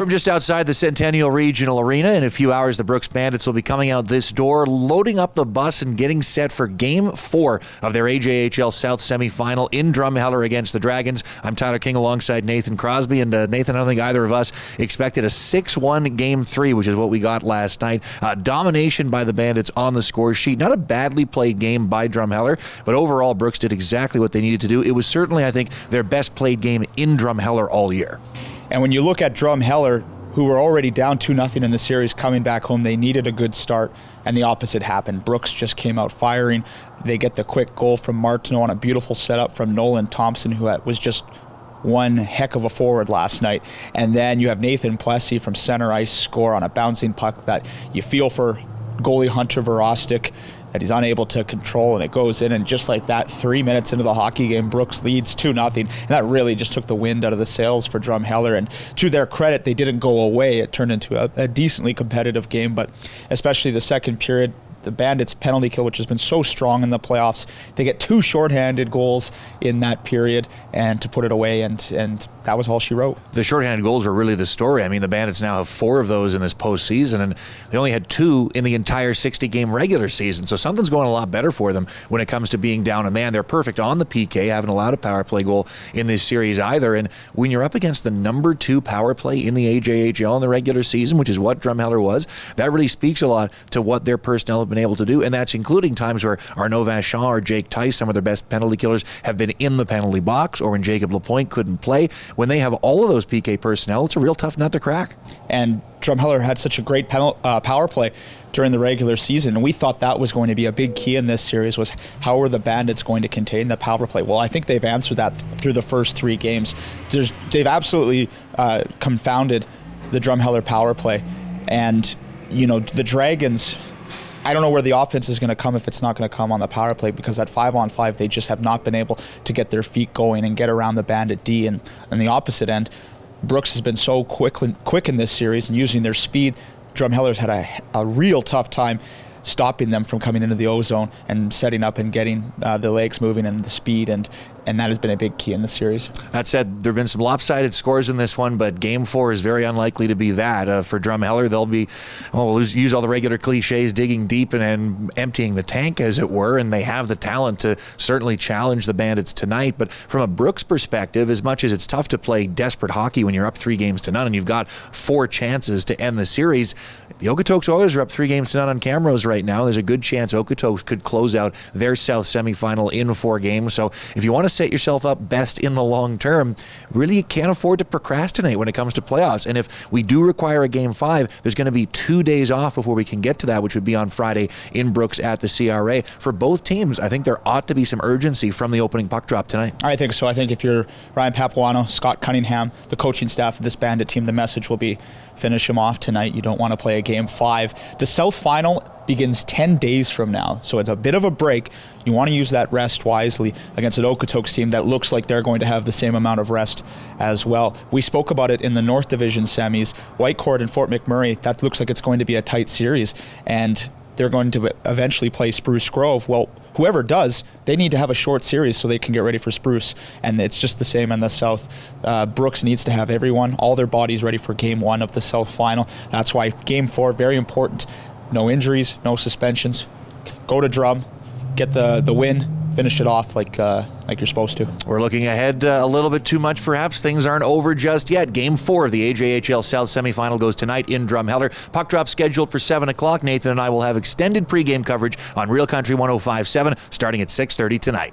From just outside the Centennial Regional Arena, in a few hours, the Brooks Bandits will be coming out this door, loading up the bus and getting set for Game 4 of their AJHL South Semifinal in Drumheller against the Dragons. I'm Tyler King alongside Nathan Crosby, and Nathan, I don't think either of us expected a 6-1 Game 3, which is what we got last night. Domination by the Bandits on the score sheet. Not a badly played game by Drumheller, but overall, Brooks did exactly what they needed to do. It was certainly, I think, their best played game in Drumheller all year. And when you look at Drumheller, who were already down 2-0 in the series, coming back home, they needed a good start, and the opposite happened. Brooks just came out firing. They get the quick goal from Martineau on a beautiful setup from Nolan Thompson, who was just one heck of a forward last night. And then you have Nathan Plessy from center ice score on a bouncing puck that you feel for goalie Hunter Verostic, that he's unable to control, and it goes in, and just like that, 3 minutes into the hockey game, Brooks leads 2-0, and that really just took the wind out of the sails for Drumheller. And to their credit, they didn't go away. It turned into a decently competitive game, but especially the second period, the Bandits' penalty kill, which has been so strong in the playoffs, they get 2 shorthanded goals in that period, and to put it away, and that was all she wrote. The shorthanded goals were really the story. I mean, the Bandits now have 4 of those in this postseason, and they only had 2 in the entire 60-game regular season, so something's going a lot better for them when it comes to being down a man. They're perfect on the PK, haven't allowed a power play goal in this series either, and when you're up against the number 2 power play in the AJHL in the regular season, which is what Drumheller was, that really speaks a lot to what their personnel have been able to do, and that's including times where Arnaud Vachon or Jake Tice, some of their best penalty killers, have been in the penalty box, or when Jacob Lapointe couldn't play. When they have all of those PK personnel, it's a real tough nut to crack. And Drumheller had such a great power play during the regular season, and we thought that was going to be a big key in this series, was how are the Bandits going to contain the power play? Well, I think they've answered that through the first 3 games. They've absolutely confounded the Drumheller power play, and you know, the Dragons, I don't know where the offense is going to come if it's not going to come on the power play, because at 5-on-5 they just have not been able to get their feet going and get around the Bandit D. And on the opposite end, Brooks has been so quick in this series and using their speed. Drumheller's had a real tough time stopping them from coming into the O-zone and setting up and getting the legs moving and the speed, and that has been a big key in the series. That said, there have been some lopsided scores in this one, but Game 4 is very unlikely to be that. For Drumheller, they'll be, we'll use all the regular cliches, digging deep and emptying the tank, as it were, and they have the talent to certainly challenge the Bandits tonight. But from a Brooks perspective, as much as it's tough to play desperate hockey when you're up 3-0 and you've got 4 chances to end the series, the Okotoks Oilers are up 3-0 on Camrose right now. There's a good chance Okotoks could close out their South semifinal in 4 games. So if you want to set yourself up best in the long term, really you can't afford to procrastinate when it comes to playoffs. And if we do require a Game 5, there's going to be 2 days off before we can get to that, which would be on Friday in Brooks at the CRA. For both teams, I think there ought to be some urgency from the opening puck drop tonight. I think so. I think if you're Ryan Papuano, Scott Cunningham, the coaching staff of this Bandit team, the message will be finish him off tonight. You don't want to play a Game 5. The South Final begins 10 days from now, so it's a bit of a break. You want to use that rest wisely against an Okotoks team that looks like they're going to have the same amount of rest as well. We spoke about it in the North Division semis. Whitecourt and Fort McMurray, that looks like it's going to be a tight series, and they're going to eventually play Spruce Grove. Well, whoever does, they need to have a short series so they can get ready for Spruce, and it's just the same in the South. Brooks needs to have everyone, all their bodies ready for Game 1 of the South Final. That's why Game 4, very important. No injuries, no suspensions. Go to Drum, get the win, finish it off like you're supposed to. We're looking ahead a little bit too much, perhaps. Things aren't over just yet. Game 4 of the AJHL South Semifinal goes tonight in Drumheller. Puck drop scheduled for 7 o'clock. Nathan and I will have extended pregame coverage on Real Country 105.7 starting at 6:30 tonight.